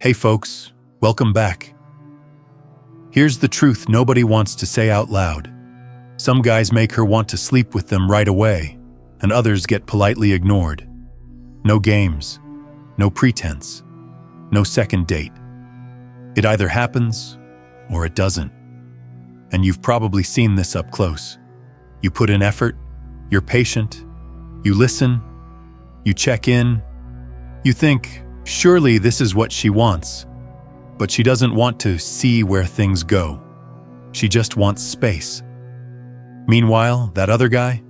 Hey folks, welcome back. Here's the truth nobody wants to say out loud. Some guys make her want to sleep with them right away, and others get politely ignored. No games, no pretense, no second date. It either happens or it doesn't. And you've probably seen this up close. You put in effort, you're patient, you listen, you check in, you think, surely this is what she wants. But she doesn't want to see where things go. She just wants space. Meanwhile, that other guy?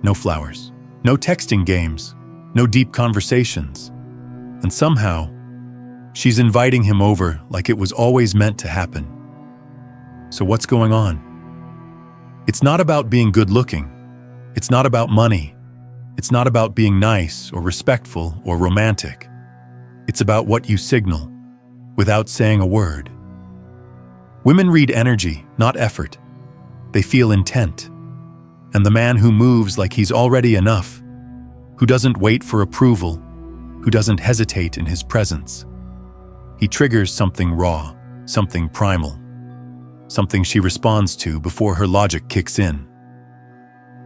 No flowers, no texting games, no deep conversations. And somehow, she's inviting him over like it was always meant to happen. So what's going on? It's not about being good-looking. It's not about money. It's not about being nice or respectful or romantic. It's about what you signal, without saying a word. Women read energy, not effort. They feel intent. And the man who moves like he's already enough, who doesn't wait for approval, who doesn't hesitate in his presence, he triggers something raw, something primal, something she responds to before her logic kicks in.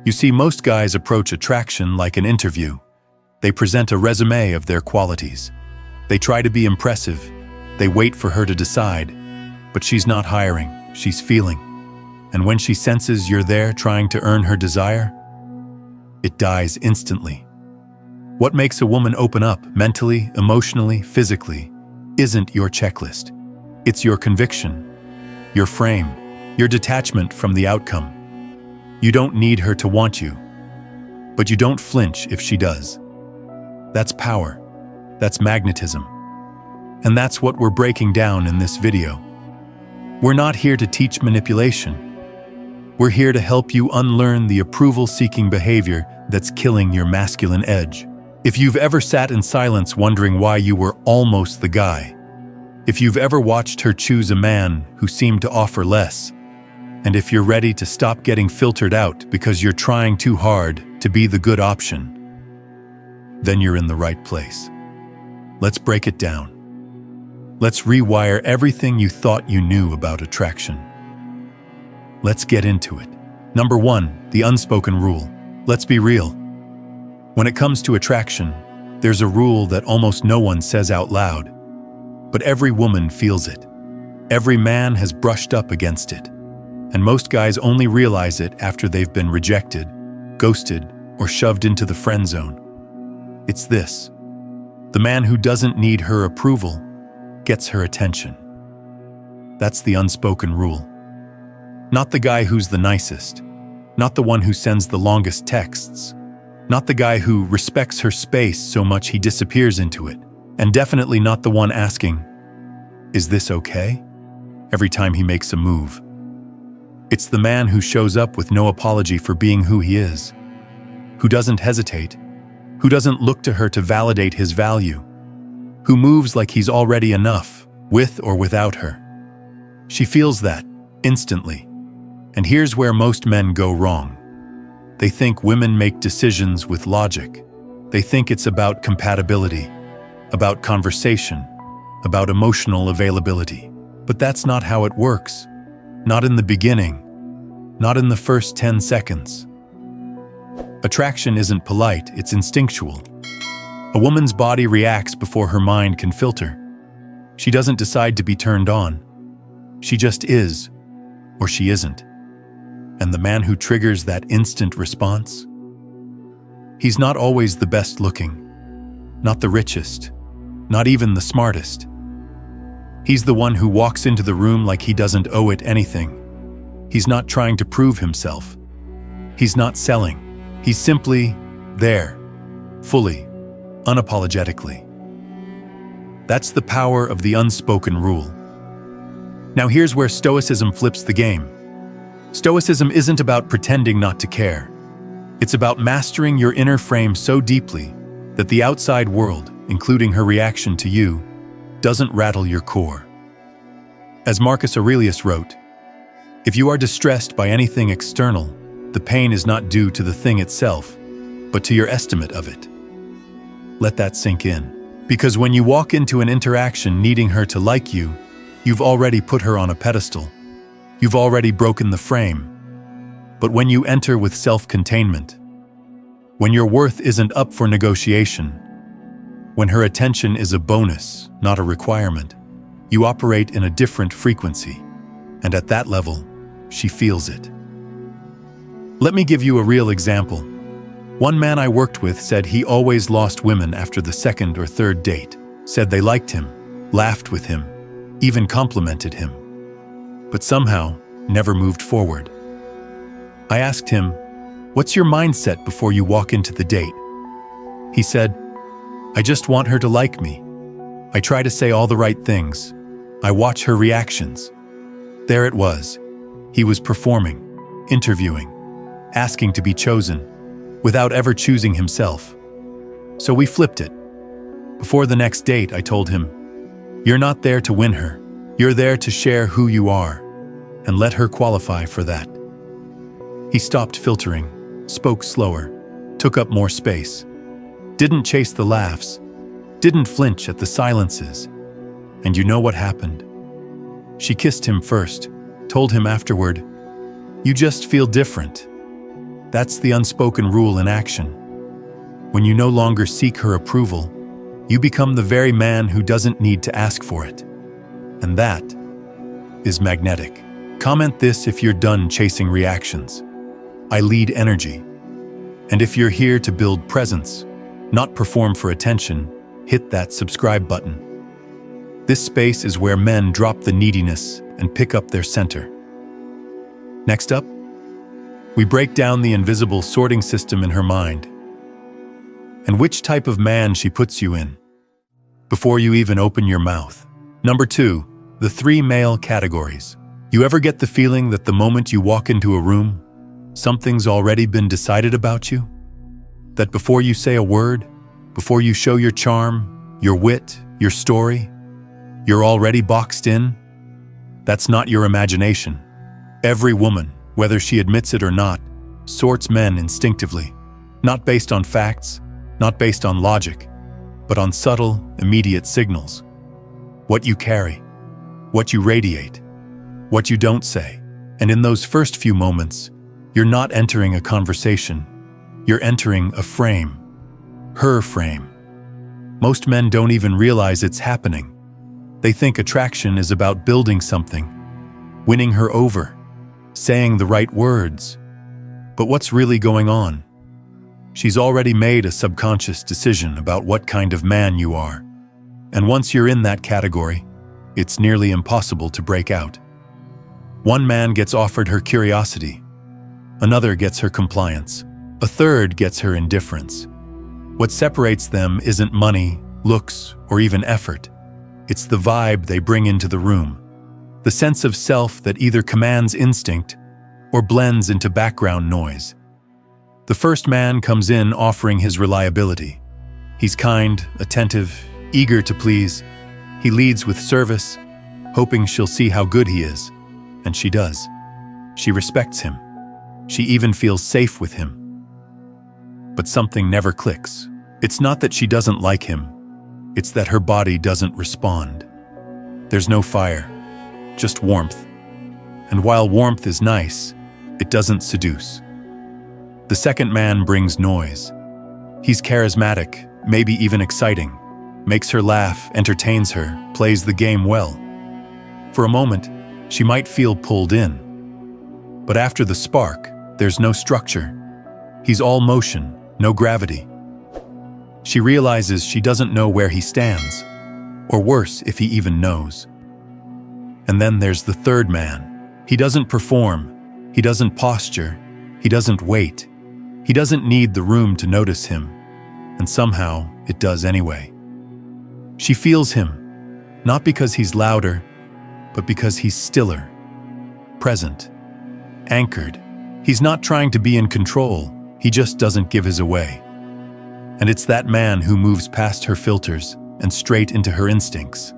You see, most guys approach attraction like an interview. They present a resume of their qualities. They try to be impressive. They wait for her to decide. But she's not hiring, she's feeling. And when she senses you're there trying to earn her desire, it dies instantly. What makes a woman open up mentally, emotionally, physically isn't your checklist. It's your conviction, your frame, your detachment from the outcome. You don't need her to want you, but you don't flinch if she does. That's power. That's magnetism. And that's what we're breaking down in this video. We're not here to teach manipulation. We're here to help you unlearn the approval-seeking behavior that's killing your masculine edge. If you've ever sat in silence wondering why you were almost the guy, if you've ever watched her choose a man who seemed to offer less, and if you're ready to stop getting filtered out because you're trying too hard to be the good option, then you're in the right place. Let's break it down. Let's rewire everything you thought you knew about attraction. Let's get into it. Number 1, the unspoken rule. Let's be real. When it comes to attraction, there's a rule that almost no one says out loud, but every woman feels it. Every man has brushed up against it. And most guys only realize it after they've been rejected, ghosted, or shoved into the friend zone. It's this: the man who doesn't need her approval gets her attention. That's the unspoken rule. Not the guy who's the nicest, not the one who sends the longest texts, not the guy who respects her space so much he disappears into it, and definitely not the one asking, "Is this okay?" every time he makes a move. It's the man who shows up with no apology for being who he is, who doesn't hesitate, who doesn't look to her to validate his value, who moves like he's already enough, with or without her. She feels that, instantly. And here's where most men go wrong. They think women make decisions with logic. They think it's about compatibility, about conversation, about emotional availability. But that's not how it works. Not in the beginning. Not in the first 10 seconds. Attraction isn't polite, it's instinctual. A woman's body reacts before her mind can filter. She doesn't decide to be turned on. She just is, or she isn't. And the man who triggers that instant response? He's not always the best looking, not the richest, not even the smartest. He's the one who walks into the room like he doesn't owe it anything. He's not trying to prove himself. He's not selling. He's simply there, fully, unapologetically. That's the power of the unspoken rule. Now here's where Stoicism flips the game. Stoicism isn't about pretending not to care. It's about mastering your inner frame so deeply that the outside world, including her reaction to you, doesn't rattle your core. As Marcus Aurelius wrote, "If you are distressed by anything external, the pain is not due to the thing itself, but to your estimate of it." Let that sink in. Because when you walk into an interaction needing her to like you, you've already put her on a pedestal. You've already broken the frame. But when you enter with self-containment, when your worth isn't up for negotiation, when her attention is a bonus, not a requirement, you operate in a different frequency, and at that level, she feels it. Let me give you a real example. One man I worked with said he always lost women after the second or third date, said they liked him, laughed with him, even complimented him, but somehow never moved forward. I asked him, "What's your mindset before you walk into the date?" He said, "I just want her to like me. I try to say all the right things. I watch her reactions." There it was. He was performing, interviewing, asking to be chosen, without ever choosing himself. So we flipped it. Before the next date, I told him, "You're not there to win her. You're there to share who you are, and let her qualify for that." He stopped filtering, spoke slower, took up more space, didn't chase the laughs, didn't flinch at the silences. And you know what happened? She kissed him first, told him afterward, "You just feel different." That's the unspoken rule in action. When you no longer seek her approval, you become the very man who doesn't need to ask for it. And that is magnetic. Comment this if you're done chasing reactions. I lead energy. And if you're here to build presence, not perform for attention, hit that subscribe button. This space is where men drop the neediness and pick up their center. Next up, we break down the invisible sorting system in her mind and which type of man she puts you in before you even open your mouth. Number 2, the 3 male categories. You ever get the feeling that the moment you walk into a room, something's already been decided about you? That before you say a word, before you show your charm, your wit, your story, you're already boxed in? That's not your imagination. Every woman, whether she admits it or not, sorts men instinctively, not based on facts, not based on logic, but on subtle, immediate signals. What you carry, what you radiate, what you don't say. And in those first few moments, you're not entering a conversation, you're entering a frame, her frame. Most men don't even realize it's happening. They think attraction is about building something, winning her over, saying the right words. But what's really going on? She's already made a subconscious decision about what kind of man you are. And once you're in that category, it's nearly impossible to break out. One man gets offered her curiosity. Another gets her compliance. A third gets her indifference. What separates them isn't money, looks, or even effort. It's the vibe they bring into the room, the sense of self that either commands instinct or blends into background noise. The first man comes in offering his reliability. He's kind, attentive, eager to please. He leads with service, hoping she'll see how good he is. And she does. She respects him. She even feels safe with him. But something never clicks. It's not that she doesn't like him. It's that her body doesn't respond. There's no fire, just warmth. And while warmth is nice, it doesn't seduce. The second man brings noise. He's charismatic, maybe even exciting, makes her laugh, entertains her, plays the game well. For a moment, she might feel pulled in. But after the spark, there's no structure. He's all motion, no gravity. She realizes she doesn't know where he stands, or worse, if he even knows. And then there's the third man. He doesn't perform, he doesn't posture, he doesn't wait. He doesn't need the room to notice him, and somehow it does anyway. She feels him, not because he's louder, but because he's stiller, present, anchored. He's not trying to be in control, he just doesn't give his away. And it's that man who moves past her filters and straight into her instincts.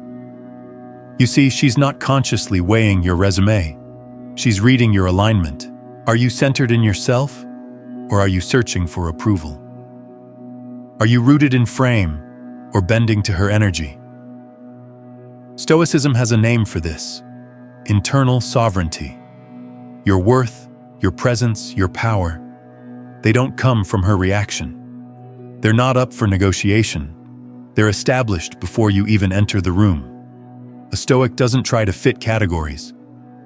You see, she's not consciously weighing your resume. She's reading your alignment. Are you centered in yourself, or are you searching for approval? Are you rooted in frame, or bending to her energy. Stoicism has a name for this: internal sovereignty. Your worth, your presence, your power, they don't come from her reaction. They're not up for negotiation. They're established before you even enter the room. A Stoic doesn't try to fit categories.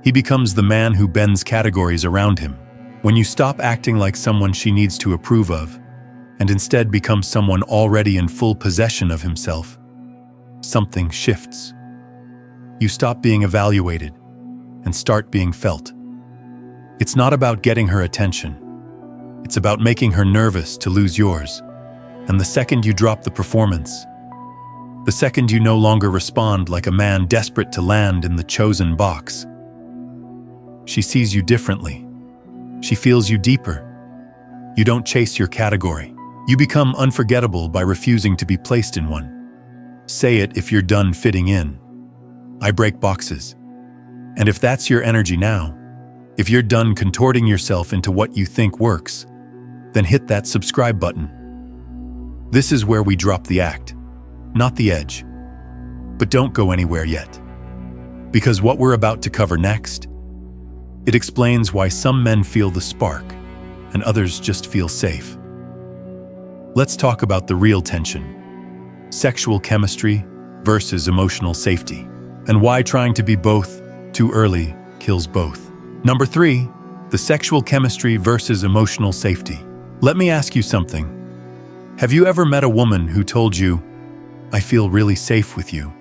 He becomes the man who bends categories around him. When you stop acting like someone she needs to approve of, and instead become someone already in full possession of himself, something shifts. You stop being evaluated and start being felt. It's not about getting her attention. It's about making her nervous to lose yours. And the second you drop the performance, the second you no longer respond like a man desperate to land in the chosen box, she sees you differently. She feels you deeper. You don't chase your category. You become unforgettable by refusing to be placed in one. Say it if you're done fitting in. I break boxes. And if that's your energy now, if you're done contorting yourself into what you think works, then hit that subscribe button. This is where we drop the act, not the edge. But don't go anywhere yet. Because what we're about to cover next, it explains why some men feel the spark and others just feel safe. Let's talk about the real tension: sexual chemistry versus emotional safety, and why trying to be both too early kills both. Number 3, the sexual chemistry versus emotional safety. Let me ask you something. Have you ever met a woman who told you, "I feel really safe with you"?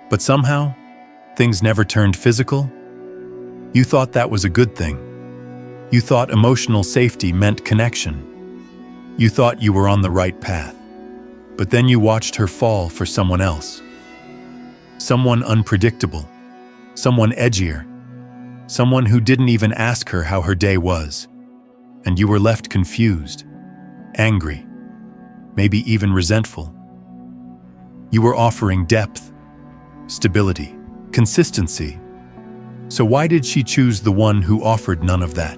But somehow, things never turned physical? You thought that was a good thing. You thought emotional safety meant connection. You thought you were on the right path. But then you watched her fall for someone else. Someone unpredictable. Someone edgier. Someone who didn't even ask her how her day was. And you were left confused, angry, maybe even resentful. You were offering depth, stability, consistency. So why did she choose the one who offered none of that?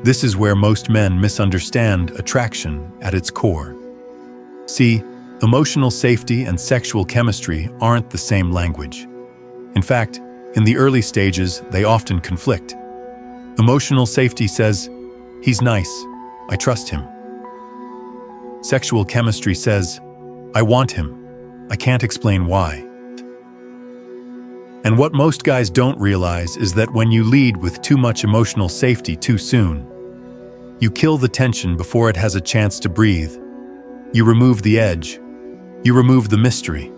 This is where most men misunderstand attraction at its core. See, emotional safety and sexual chemistry aren't the same language. In fact, in the early stages, they often conflict. Emotional safety says, "He's nice, I trust him." Sexual chemistry says, "I want him, I can't explain why." And what most guys don't realize is that when you lead with too much emotional safety too soon, you kill the tension before it has a chance to breathe. You remove the edge. You remove the mystery.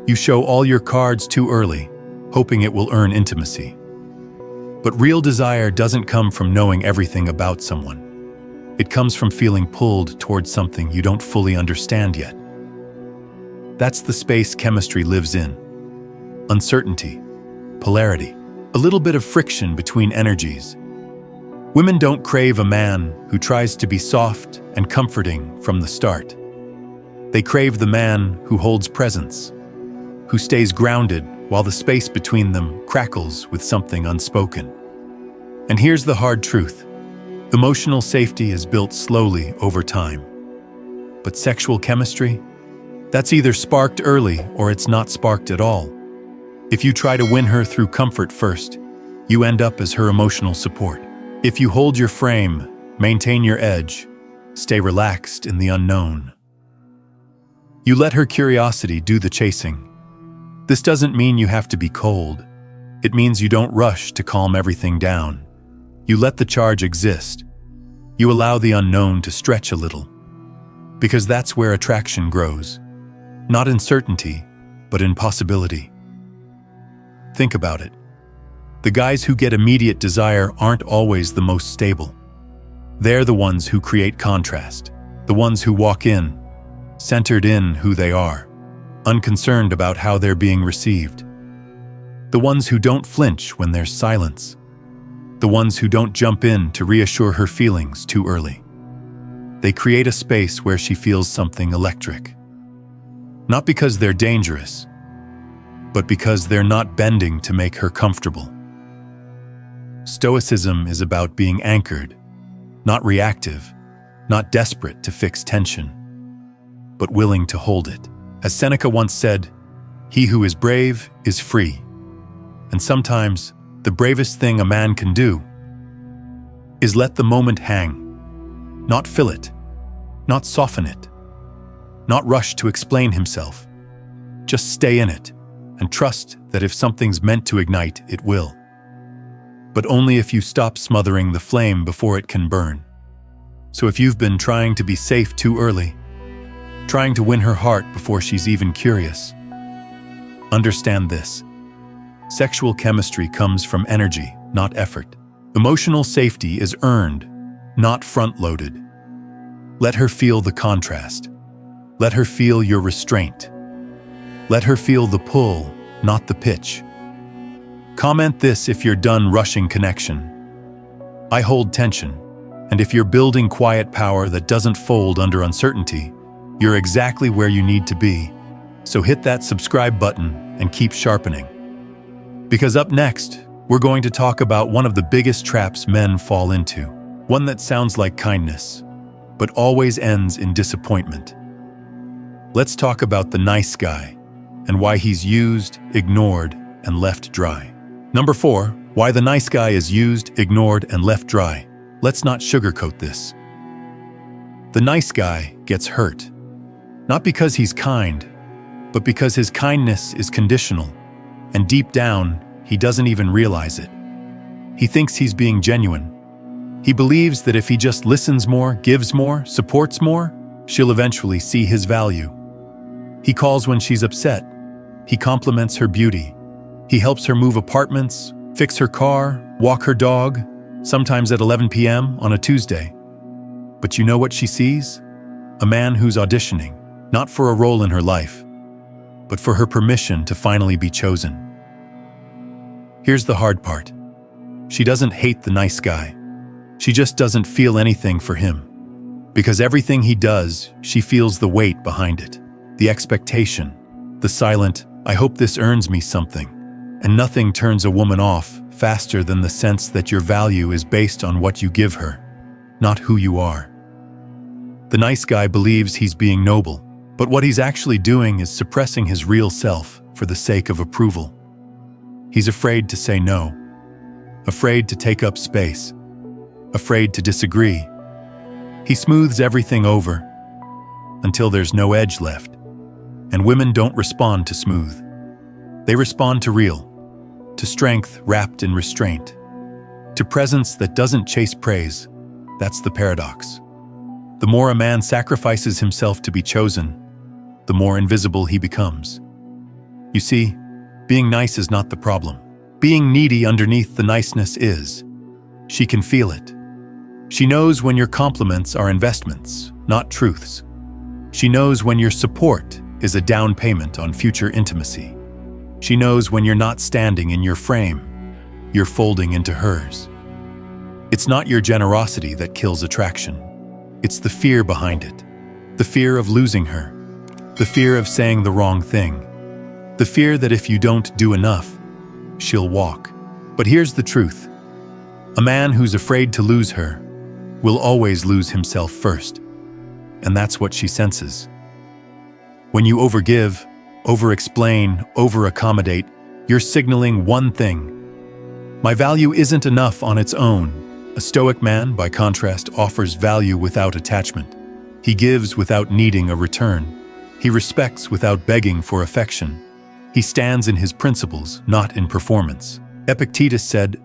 You show all your cards too early, hoping it will earn intimacy. But real desire doesn't come from knowing everything about someone. It comes from feeling pulled towards something you don't fully understand yet. That's the space chemistry lives in. Uncertainty, polarity, a little bit of friction between energies. Women don't crave a man who tries to be soft and comforting from the start. They crave the man who holds presence, who stays grounded while the space between them crackles with something unspoken. And here's the hard truth. Emotional safety is built slowly over time. But sexual chemistry? That's either sparked early or it's not sparked at all. If you try to win her through comfort first, you end up as her emotional support. If you hold your frame, maintain your edge, stay relaxed in the unknown, you let her curiosity do the chasing. This doesn't mean you have to be cold. It means you don't rush to calm everything down. You let the charge exist. You allow the unknown to stretch a little. Because that's where attraction grows. Not in certainty, but in possibility. Think about it. The guys who get immediate desire aren't always the most stable. They're the ones who create contrast. The ones who walk in, centered in who they are, unconcerned about how they're being received. The ones who don't flinch when there's silence. The ones who don't jump in to reassure her feelings too early. They create a space where she feels something electric. Not because they're dangerous, but because they're not bending to make her comfortable. Stoicism is about being anchored, not reactive, not desperate to fix tension. but willing to hold it. As Seneca once said, "He who is brave is free." And sometimes, the bravest thing a man can do is let the moment hang. Not fill it, not soften it, not rush to explain himself. Just stay in it and trust that if something's meant to ignite, it will. But only if you stop smothering the flame before it can burn. So if you've been trying to be safe too early, trying to win her heart before she's even curious, understand this. Sexual chemistry comes from energy, not effort. Emotional safety is earned, not front-loaded. Let her feel the contrast. Let her feel your restraint. Let her feel the pull, not the pitch. Comment this if you're done rushing connection. I hold tension, and if you're building quiet power that doesn't fold under uncertainty, you're exactly where you need to be. So hit that subscribe button and keep sharpening. Because up next, we're going to talk about one of the biggest traps men fall into. One that sounds like kindness, but always ends in disappointment. Let's talk about the nice guy and why he's used, ignored, and left dry. Number 4, why the nice guy is used, ignored, and left dry. Let's not sugarcoat this. The nice guy gets hurt, not because he's kind, but because his kindness is conditional, and deep down, he doesn't even realize it. He thinks he's being genuine. He believes that if he just listens more, gives more, supports more, she'll eventually see his value. He calls when she's upset. He compliments her beauty. He helps her move apartments, fix her car, walk her dog, sometimes at 11 p.m. on a Tuesday. But you know what she sees? A man who's auditioning, not for a role in her life, but for her permission to finally be chosen. Here's the hard part. She doesn't hate the nice guy. She just doesn't feel anything for him. Because everything he does, she feels the weight behind it. The expectation, the silent, "I hope this earns me something." And nothing turns a woman off faster than the sense that your value is based on what you give her, not who you are. The nice guy believes he's being noble, but what he's actually doing is suppressing his real self for the sake of approval. He's afraid to say no, afraid to take up space, afraid to disagree. He smooths everything over until there's no edge left. And women don't respond to smooth. They respond to real, to strength wrapped in restraint, to presence that doesn't chase praise. That's the paradox. The more a man sacrifices himself to be chosen, the more invisible he becomes. You see, being nice is not the problem. Being needy underneath the niceness is. She can feel it. She knows when your compliments are investments, not truths. She knows when your support is a down payment on future intimacy. She knows when you're not standing in your frame, you're folding into hers. It's not your generosity that kills attraction. It's the fear behind it. The fear of losing her. The fear of saying the wrong thing. The fear that if you don't do enough, she'll walk. But here's the truth. A man who's afraid to lose her will always lose himself first. And that's what she senses. When you overgive, over-explain, over-accommodate, you're signaling one thing. My value isn't enough on its own. A Stoic man, by contrast, offers value without attachment. He gives without needing a return. He respects without begging for affection. He stands in his principles, not in performance. Epictetus said,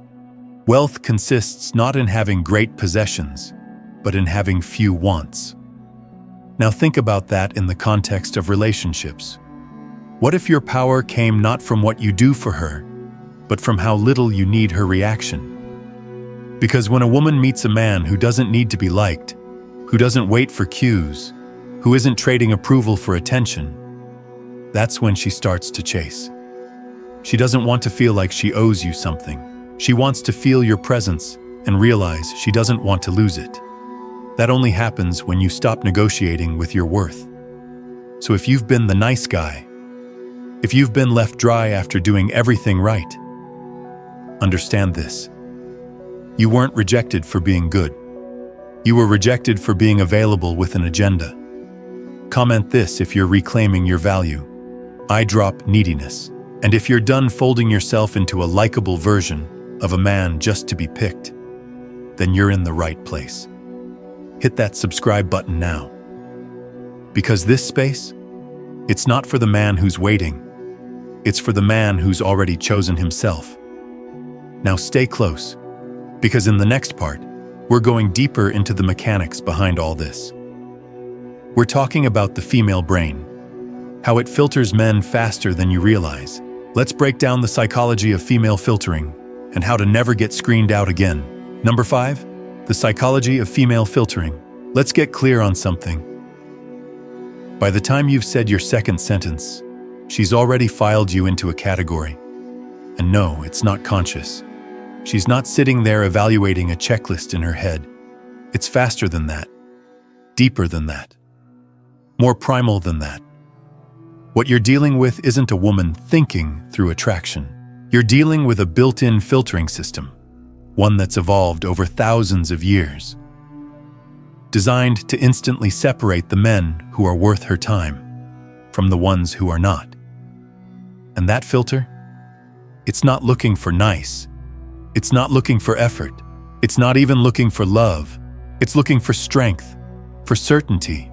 "Wealth consists not in having great possessions, but in having few wants." Now think about that in the context of relationships. What if your power came not from what you do for her, but from how little you need her reaction? Because when a woman meets a man who doesn't need to be liked, who doesn't wait for cues, who isn't trading approval for attention, that's when she starts to chase. She doesn't want to feel like she owes you something. She wants to feel your presence and realize she doesn't want to lose it. That only happens when you stop negotiating with your worth. So if you've been the nice guy, if you've been left dry after doing everything right, understand this. You weren't rejected for being good. You were rejected for being available with an agenda. Comment this if you're reclaiming your value. I drop neediness. And if you're done folding yourself into a likable version of a man just to be picked, then you're in the right place. Hit that subscribe button now. Because this space, it's not for the man who's waiting. It's for the man who's already chosen himself. Now stay close, because in the next part, we're going deeper into the mechanics behind all this. We're talking about the female brain, how it filters men faster than you realize. Let's break down the psychology of female filtering and how to never get screened out again. Number 5, the psychology of female filtering. Let's get clear on something. By the time you've said your second sentence, she's already filed you into a category. And no, it's not conscious. She's not sitting there evaluating a checklist in her head. It's faster than that, deeper than that, more primal than that. What you're dealing with isn't a woman thinking through attraction. You're dealing with a built-in filtering system, one that's evolved over thousands of years, designed to instantly separate the men who are worth her time from the ones who are not. And that filter? It's not looking for nice. It's not looking for effort. It's not even looking for love. It's looking for strength, for certainty,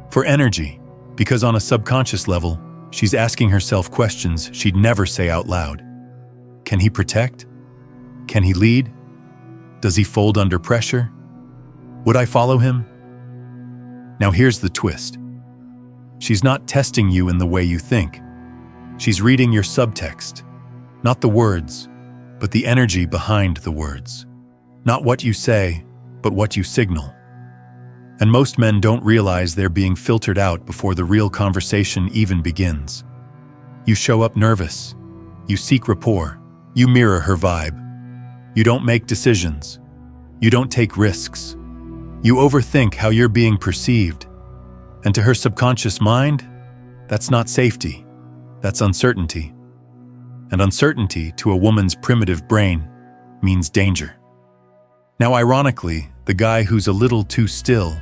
for energy, because on a subconscious level, she's asking herself questions she'd never say out loud. Can he protect? Can he lead? Does he fold under pressure? Would I follow him? Now here's the twist. She's not testing you in the way you think. She's reading your subtext, not the words, but the energy behind the words. Not what you say, but what you signal. And most men don't realize they're being filtered out before the real conversation even begins. You show up nervous. You seek rapport. You mirror her vibe. You don't make decisions. You don't take risks. You overthink how you're being perceived. And to her subconscious mind, that's not safety. That's uncertainty. And uncertainty to a woman's primitive brain means danger. Now, ironically, the guy who's a little too still,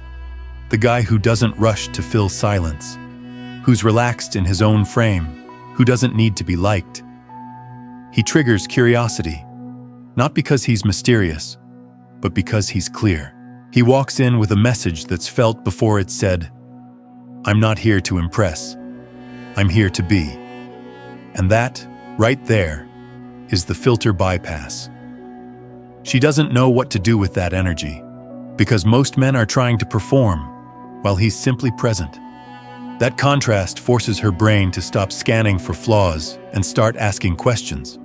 the guy who doesn't rush to fill silence, who's relaxed in his own frame, who doesn't need to be liked, he triggers curiosity, not because he's mysterious, but because he's clear. He walks in with a message that's felt before it's said, I'm not here to impress, I'm here to be. And that, right there, is the filter bypass. She doesn't know what to do with that energy, because most men are trying to perform, while he's simply present. That contrast forces her brain to stop scanning for flaws and start asking questions.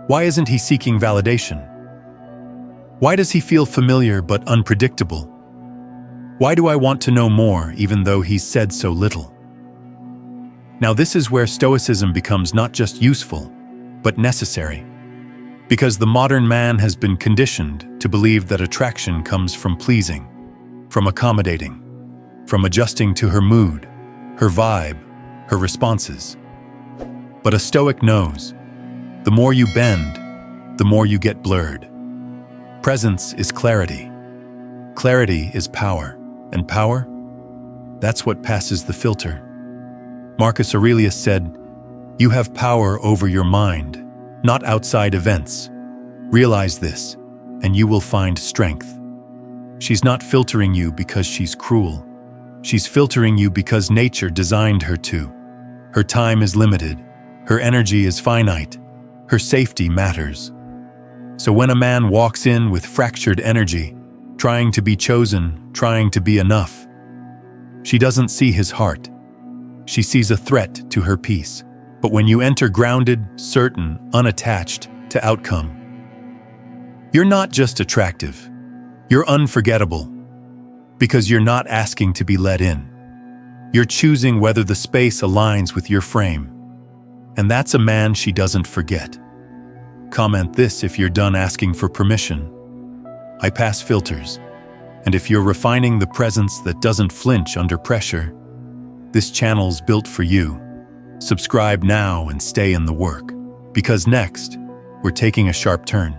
Why isn't he seeking validation? Why does he feel familiar but unpredictable? Why do I want to know more even though he's said so little? Now this is where Stoicism becomes not just useful, but necessary. Because the modern man has been conditioned to believe that attraction comes from pleasing, from accommodating, from adjusting to her mood, her vibe, her responses. But a Stoic knows, the more you bend, the more you get blurred. Presence is clarity. Clarity is power. And power? That's what passes the filter. Marcus Aurelius said, you have power over your mind, not outside events. Realize this, and you will find strength. She's not filtering you because she's cruel. She's filtering you because nature designed her to. Her time is limited. Her energy is finite. Her safety matters. So when a man walks in with fractured energy, trying to be chosen, trying to be enough, she doesn't see his heart. She sees a threat to her peace. But when you enter grounded, certain, unattached to outcome, you're not just attractive. You're unforgettable. Because you're not asking to be let in. You're choosing whether the space aligns with your frame. And that's a man she doesn't forget. Comment this if you're done asking for permission. I pass filters. And if you're refining the presence that doesn't flinch under pressure, this channel's built for you. Subscribe now and stay in the work. Because next, we're taking a sharp turn.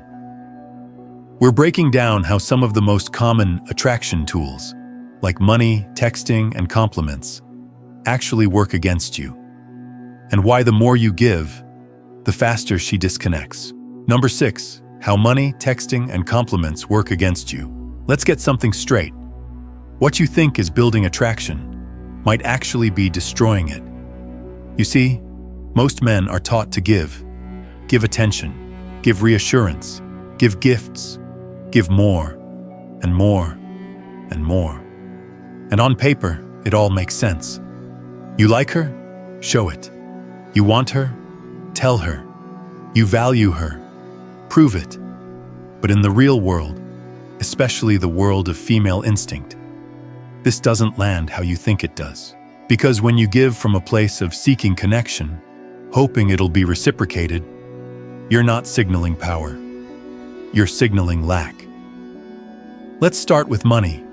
We're breaking down how some of the most common attraction tools, like money, texting, and compliments, actually work against you, and why the more you give, the faster she disconnects. Number 6, how money, texting, and compliments work against you. Let's get something straight. What you think is building attraction might actually be destroying it. You see, most men are taught to give attention, give reassurance, give gifts, give more and more and more. And on paper, it all makes sense. You like her? Show it. You want her? Tell her. You value her? Prove it. But in the real world, especially the world of female instinct, this doesn't land how you think it does. Because when you give from a place of seeking connection, hoping it'll be reciprocated, you're not signaling power. You're signaling lack. Let's start with money.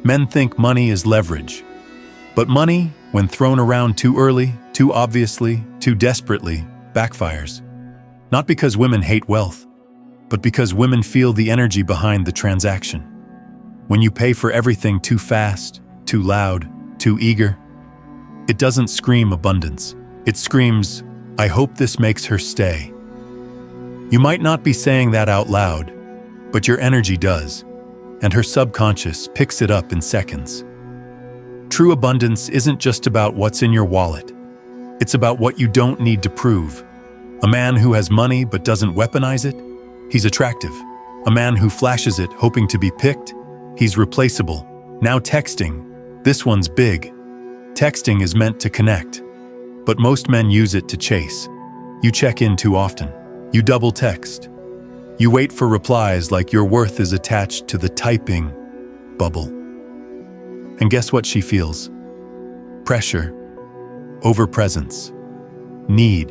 Men think money is leverage. But money, when thrown around too early, too obviously, too desperately, backfires. Not because women hate wealth, but because women feel the energy behind the transaction. When you pay for everything too fast, too loud, too eager, it doesn't scream abundance. It screams, I hope this makes her stay. You might not be saying that out loud, but your energy does, and her subconscious picks it up in seconds. True abundance isn't just about what's in your wallet. It's about what you don't need to prove. A man who has money but doesn't weaponize it, he's attractive. A man who flashes it hoping to be picked, he's replaceable. Now texting, this one's big. Texting is meant to connect, but most men use it to chase. You check in too often. You double text. You wait for replies like your worth is attached to the typing bubble. And guess what she feels? Pressure, overpresence, need.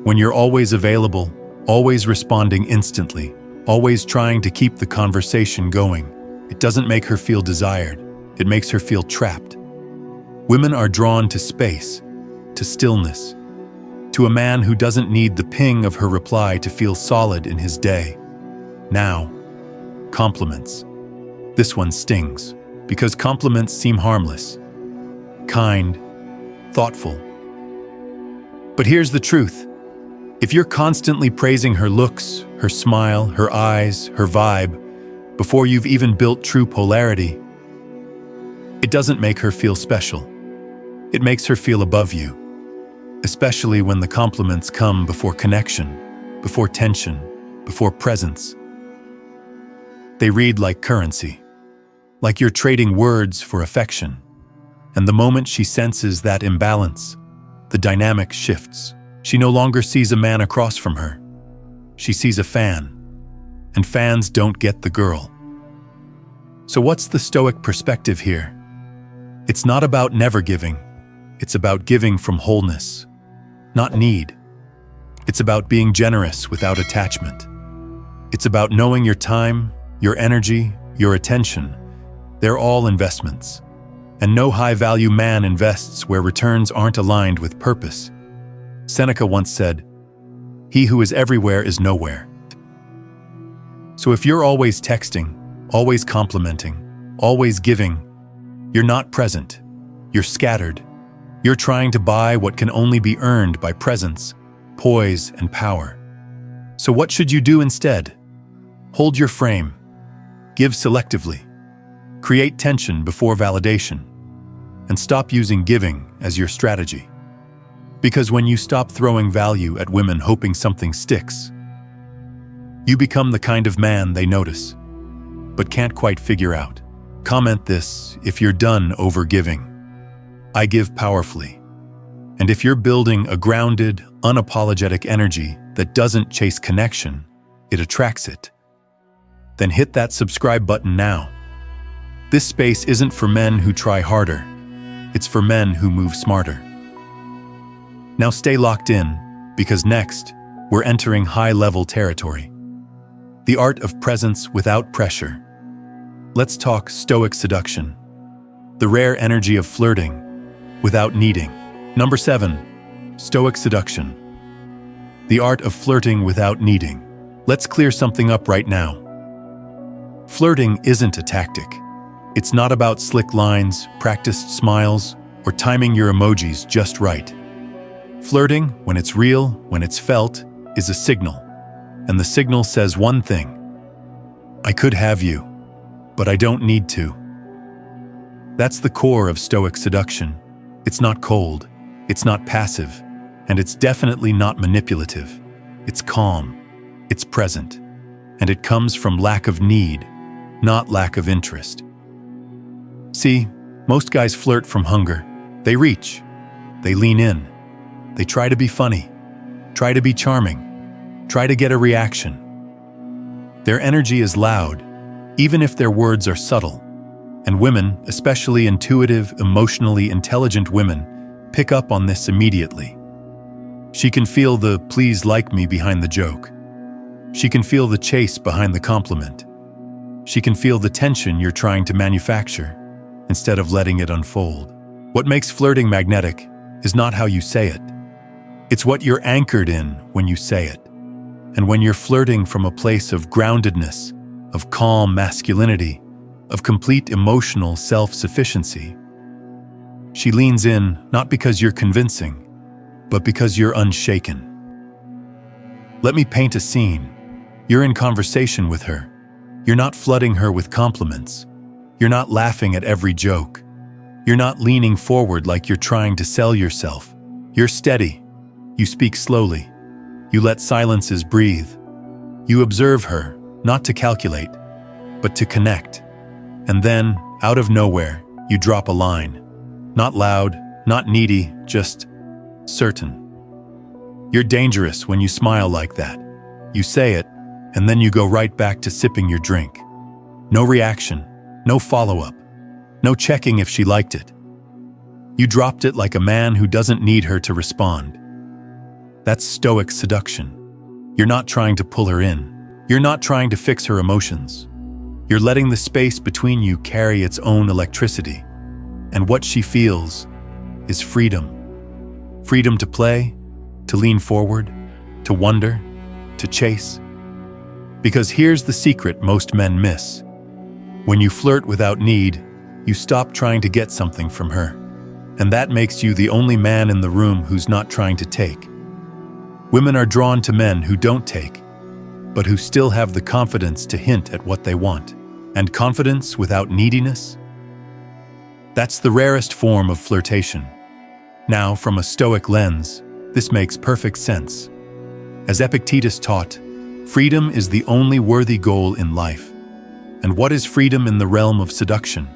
When you're always available, always responding instantly, always trying to keep the conversation going, it doesn't make her feel desired. It makes her feel trapped. Women are drawn to space, to stillness, to a man who doesn't need the ping of her reply to feel solid in his day. Now, compliments. This one stings, because compliments seem harmless, kind, thoughtful. But here's the truth. If you're constantly praising her looks, her smile, her eyes, her vibe, before you've even built true polarity, it doesn't make her feel special. It makes her feel above you, especially when the compliments come before connection, before tension, before presence. They read like currency, like you're trading words for affection. And the moment she senses that imbalance, the dynamic shifts. She no longer sees a man across from her. She sees a fan, and fans don't get the girl. So what's the Stoic perspective here? It's not about never giving. It's about giving from wholeness, not need. It's about being generous without attachment. It's about knowing your time, your energy, your attention. They're all investments. And no high-value man invests where returns aren't aligned with purpose. Seneca once said, "He who is everywhere is nowhere." So if you're always texting, always complimenting, always giving, you're not present. You're scattered. You're trying to buy what can only be earned by presence, poise, and power. So what should you do instead? Hold your frame. Give selectively. Create tension before validation. And stop using giving as your strategy. Because when you stop throwing value at women hoping something sticks, you become the kind of man they notice, but can't quite figure out. Comment this if you're done over-giving. I give powerfully. And if you're building a grounded, unapologetic energy that doesn't chase connection, it attracts it. Then hit that subscribe button now. This space isn't for men who try harder. It's for men who move smarter. Now stay locked in, because next, we're entering high-level territory. The art of presence without pressure. Let's talk Stoic seduction. The rare energy of flirting without needing. Number 7, Stoic seduction. The art of flirting without needing. Let's clear something up right now. Flirting isn't a tactic. It's not about slick lines, practiced smiles, or timing your emojis just right. Flirting, when it's real, when it's felt, is a signal. And the signal says one thing: I could have you, but I don't need to. That's the core of Stoic seduction. It's not cold, it's not passive, and it's definitely not manipulative. It's calm, it's present, and it comes from lack of need, not lack of interest. See, most guys flirt from hunger. They reach, they lean in, they try to be funny, try to be charming, try to get a reaction. Their energy is loud, even if their words are subtle. And women, especially intuitive, emotionally intelligent women, pick up on this immediately. She can feel the "please like me" behind the joke. She can feel the chase behind the compliment. She can feel the tension you're trying to manufacture, instead of letting it unfold. What makes flirting magnetic is not how you say it. It's what you're anchored in when you say it. And when you're flirting from a place of groundedness, of calm masculinity, of complete emotional self-sufficiency, she leans in not because you're convincing, but because you're unshaken. Let me paint a scene. You're in conversation with her. You're not flooding her with compliments. You're not laughing at every joke. You're not leaning forward like you're trying to sell yourself. You're steady. You speak slowly. You let silences breathe. You observe her, not to calculate, but to connect. And then, out of nowhere, you drop a line. Not loud, not needy, just certain. You're dangerous when you smile like that. You say it, and then you go right back to sipping your drink. No reaction, no follow-up, no checking if she liked it. You dropped it like a man who doesn't need her to respond. That's Stoic seduction. You're not trying to pull her in. You're not trying to fix her emotions. You're letting the space between you carry its own electricity. And what she feels is freedom. Freedom to play, to lean forward, to wonder, to chase. Because here's the secret most men miss. When you flirt without need, you stop trying to get something from her. And that makes you the only man in the room who's not trying to take. Women are drawn to men who don't take, but who still have the confidence to hint at what they want. And confidence without neediness? That's the rarest form of flirtation. Now, from a Stoic lens, this makes perfect sense. As Epictetus taught, freedom is the only worthy goal in life. And what is freedom in the realm of seduction?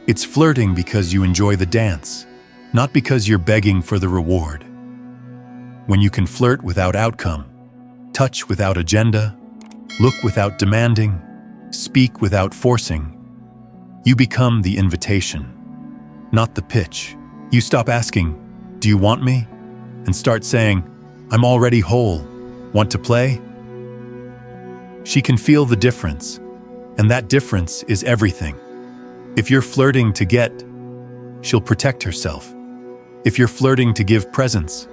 It's flirting because you enjoy the dance, not because you're begging for the reward. When you can flirt without outcome, touch without agenda, look without demanding, speak without forcing, you become the invitation, not the pitch. You stop asking, "Do you want me?" and start saying, "I'm already whole. Want to play?" She can feel the difference, and that difference is everything. If you're flirting to get, she'll protect herself. If you're flirting to give presents,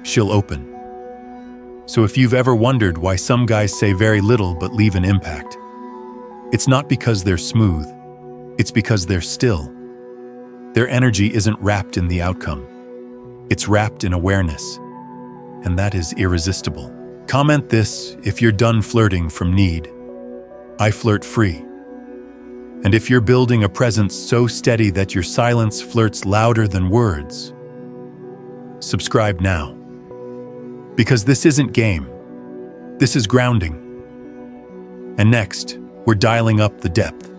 she'll open. So if you've ever wondered why some guys say very little but leave an impact, it's not because they're smooth, it's because they're still. Their energy isn't wrapped in the outcome. It's wrapped in awareness, and that is irresistible. Comment this if you're done flirting from need. I flirt free. And if you're building a presence so steady that your silence flirts louder than words, subscribe now. Because this isn't game. This is grounding. And next, we're dialing up the depth.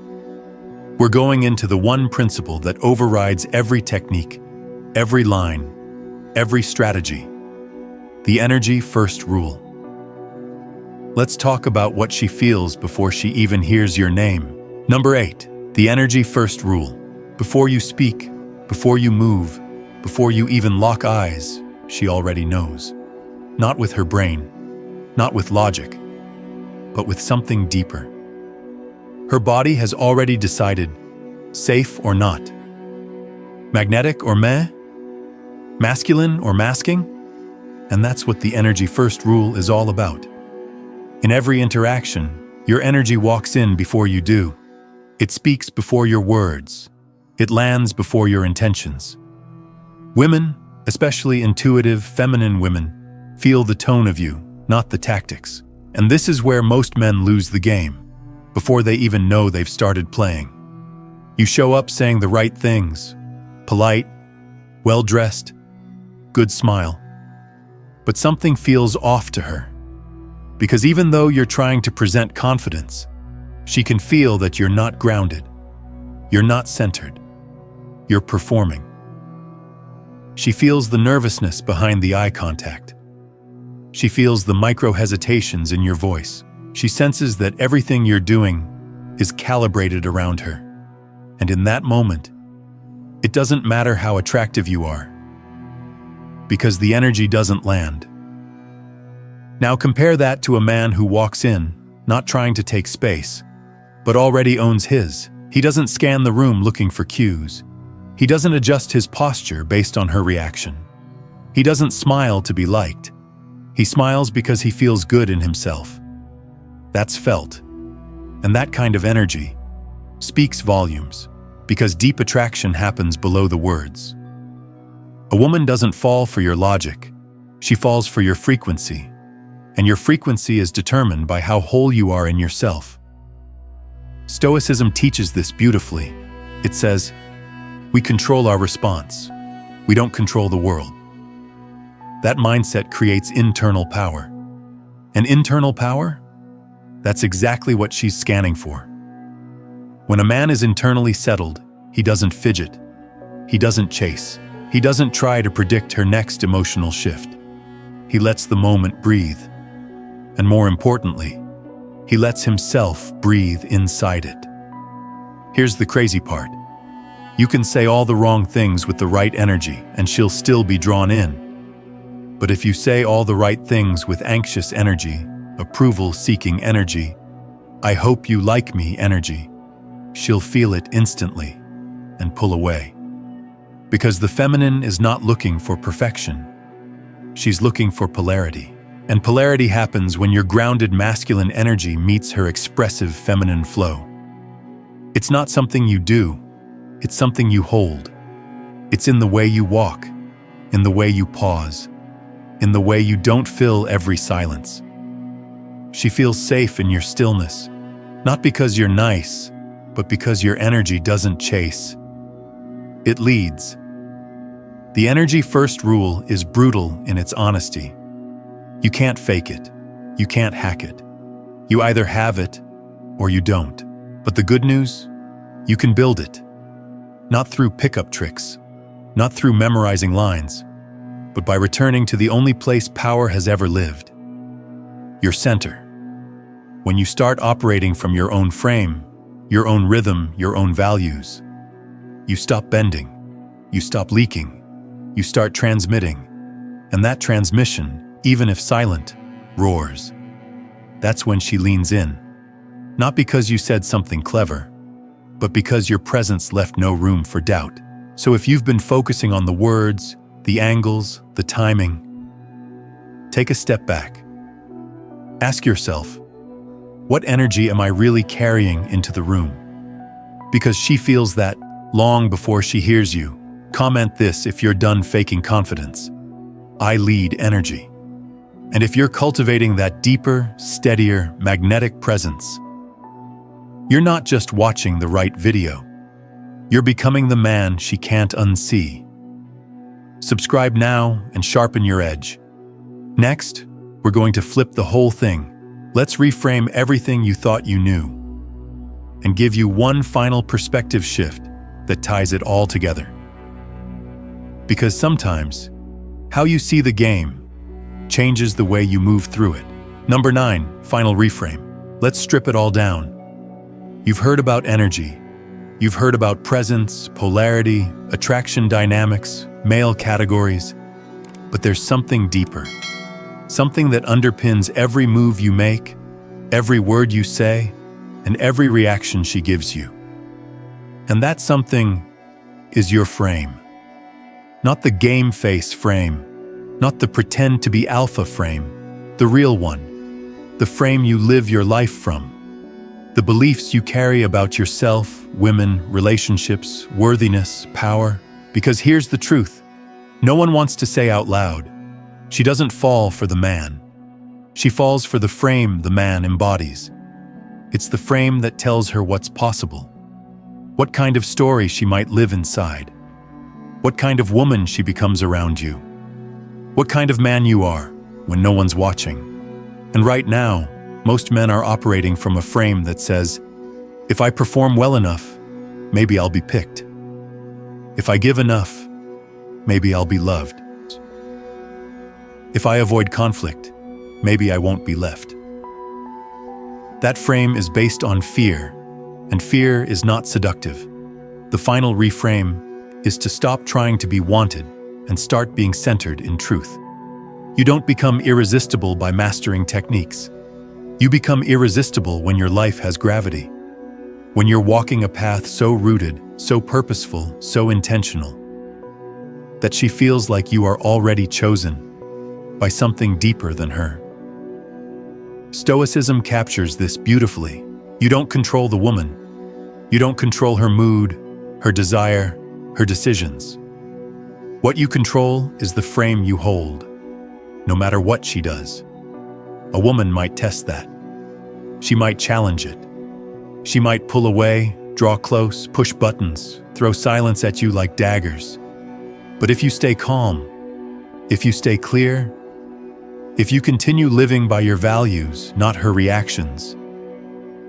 We're going into the one principle that overrides every technique, every line, every strategy. The energy first rule. Let's talk about what she feels before she even hears your name. Number 8, the energy first rule. Before you speak, before you move, before you even lock eyes, she already knows. Not with her brain, not with logic, but with something deeper. Her body has already decided, safe or not. Magnetic or meh? Masculine or masking? And that's what the energy first rule is all about. In every interaction, your energy walks in before you do. It speaks before your words. It lands before your intentions. Women, especially intuitive, feminine women, feel the tone of you, not the tactics. And this is where most men lose the game, before they even know they've started playing. You show up saying the right things, polite, well-dressed, good smile. But something feels off to her. Because even though you're trying to present confidence, she can feel that you're not grounded. You're not centered. You're performing. She feels the nervousness behind the eye contact. She feels the micro-hesitations in your voice. She senses that everything you're doing is calibrated around her. And in that moment, it doesn't matter how attractive you are, because the energy doesn't land. Now compare that to a man who walks in, not trying to take space, but already owns his. He doesn't scan the room looking for cues. He doesn't adjust his posture based on her reaction. He doesn't smile to be liked. He smiles because he feels good in himself. That's felt. And that kind of energy speaks volumes, because deep attraction happens below the words. A woman doesn't fall for your logic. She falls for your frequency. And your frequency is determined by how whole you are in yourself. Stoicism teaches this beautifully. It says, we control our response. We don't control the world. That mindset creates internal power. And internal power? That's exactly what she's scanning for. When a man is internally settled, he doesn't fidget. He doesn't chase. He doesn't try to predict her next emotional shift. He lets the moment breathe. And more importantly, he lets himself breathe inside it. Here's the crazy part. You can say all the wrong things with the right energy, and she'll still be drawn in. But if you say all the right things with anxious energy, approval-seeking energy, I hope you like me energy, she'll feel it instantly and pull away. Because the feminine is not looking for perfection. She's looking for polarity. And polarity happens when your grounded masculine energy meets her expressive feminine flow. It's not something you do, it's something you hold. It's in the way you walk, in the way you pause, in the way you don't fill every silence. She feels safe in your stillness, not because you're nice, but because your energy doesn't chase. It leads. The energy first rule is brutal in its honesty. You can't fake it. You can't hack it. You either have it or you don't. But the good news? You can build it. Not through pickup tricks, not through memorizing lines, but by returning to the only place power has ever lived. Your center. When you start operating from your own frame, your own rhythm, your own values, you stop bending, you stop leaking, you start transmitting. And that transmission, even if silent, roars. That's when she leans in. Not because you said something clever, but because your presence left no room for doubt. So if you've been focusing on the words, the angles, the timing, take a step back. Ask yourself, what energy am I really carrying into the room? Because she feels that long before she hears you. Comment this if you're done faking confidence. I lead energy. And if you're cultivating that deeper, steadier, magnetic presence, you're not just watching the right video. You're becoming the man she can't unsee. Subscribe now and sharpen your edge. Next, we're going to flip the whole thing. Let's reframe everything you thought you knew and give you one final perspective shift that ties it all together. Because sometimes, how you see the game changes the way you move through it. Number 9, final reframe. Let's strip it all down. You've heard about energy. You've heard about presence, polarity, attraction dynamics, male categories. But there's something deeper. Something that underpins every move you make, every word you say, and every reaction she gives you. And that something is your frame. Not the game face frame, not the pretend to be alpha frame, the real one, the frame you live your life from, The beliefs you carry about yourself, women, relationships, worthiness, power. Because here's the truth. No one wants to say out loud. She doesn't fall for the man. She falls for the frame the man embodies. It's the frame that tells her what's possible. What kind of story she might live inside. What kind of woman she becomes around you. What kind of man you are when no one's watching. And right now, most men are operating from a frame that says, if I perform well enough, maybe I'll be picked. If I give enough, maybe I'll be loved. If I avoid conflict, maybe I won't be left. That frame is based on fear, and fear is not seductive. The final reframe is to stop trying to be wanted and start being centered in truth. You don't become irresistible by mastering techniques. You become irresistible when your life has gravity. When you're walking a path so rooted, so purposeful, so intentional, that she feels like you are already chosen by something deeper than her. Stoicism captures this beautifully. You don't control the woman. You don't control her mood, her desire, her decisions. What you control is the frame you hold, no matter what she does. A woman might test that. She might challenge it. She might pull away, draw close, push buttons, throw silence at you like daggers. But if you stay calm, if you stay clear, if you continue living by your values, not her reactions,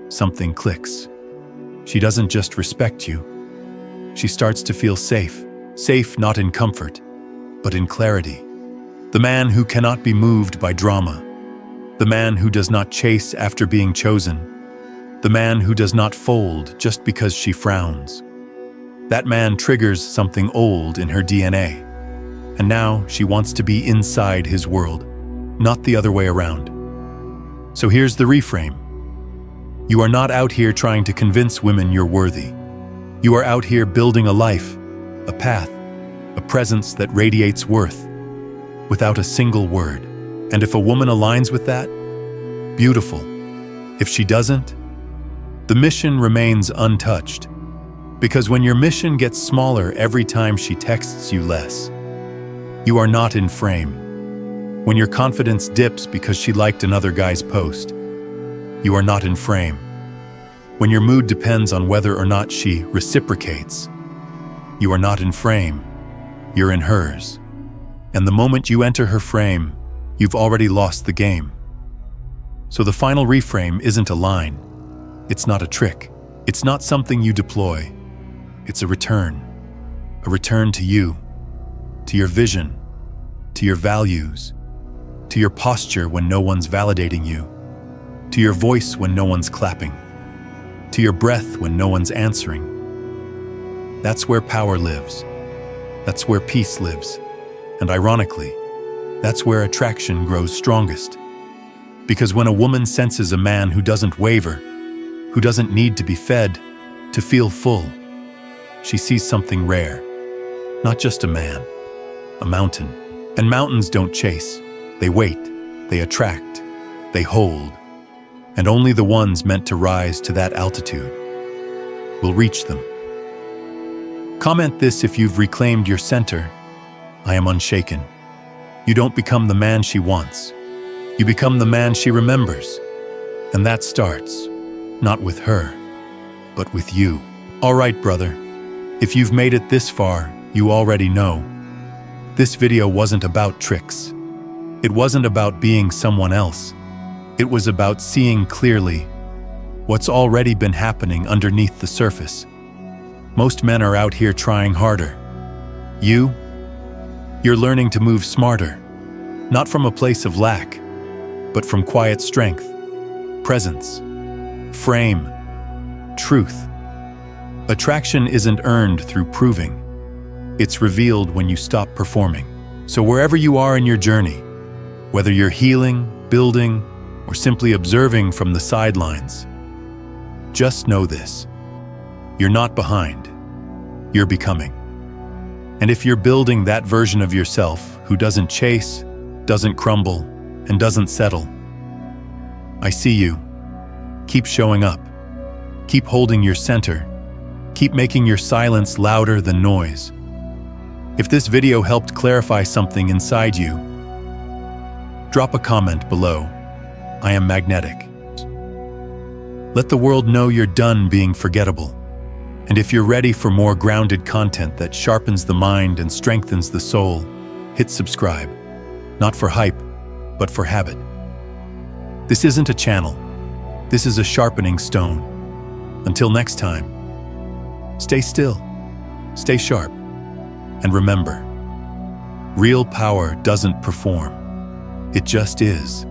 something clicks. She doesn't just respect you. She starts to feel safe. Safe not in comfort, but in clarity. The man who cannot be moved by drama. The man who does not chase after being chosen. The man who does not fold just because she frowns. That man triggers something old in her DNA. And now she wants to be inside his world, not the other way around. So here's the reframe. You are not out here trying to convince women you're worthy. You are out here building a life, a path, a presence that radiates worth, without a single word. And if a woman aligns with that, beautiful. If she doesn't, the mission remains untouched. Because when your mission gets smaller every time she texts you less, you are not in frame. When your confidence dips because she liked another guy's post, you are not in frame. When your mood depends on whether or not she reciprocates, you are not in frame. You're in hers. And the moment you enter her frame, you've already lost the game. So the final reframe isn't a line. It's not a trick. It's not something you deploy. It's a return to you, to your vision, to your values, to your posture when no one's validating you, to your voice when no one's clapping, to your breath when no one's answering. That's where power lives. That's where peace lives. And ironically, that's where attraction grows strongest. Because when a woman senses a man who doesn't waver, who doesn't need to be fed to feel full, she sees something rare. Not just a man, a mountain. And mountains don't chase. They wait, they attract, they hold. And only the ones meant to rise to that altitude will reach them. Comment this if you've reclaimed your center. I am unshaken. You don't become the man she wants. You become the man she remembers. And that starts, not with her, but with you. All right, brother. If you've made it this far, you already know. This video wasn't about tricks. It wasn't about being someone else. It was about seeing clearly what's already been happening underneath the surface. Most men are out here trying harder. You're learning to move smarter, not from a place of lack, but from quiet strength, presence, frame, truth. Attraction isn't earned through proving. It's revealed when you stop performing. So wherever you are in your journey, whether you're healing, building, or simply observing from the sidelines, just know this. You're not behind. You're becoming. And if you're building that version of yourself who doesn't chase, doesn't crumble, and doesn't settle, I see you. Keep showing up. Keep holding your center. Keep making your silence louder than noise. If this video helped clarify something inside you, drop a comment below. I am magnetic. Let the world know you're done being forgettable. And if you're ready for more grounded content that sharpens the mind and strengthens the soul, hit subscribe. Not for hype, but for habit. This isn't a channel. This is a sharpening stone. Until next time, stay still, stay sharp, and remember, real power doesn't perform. It just is.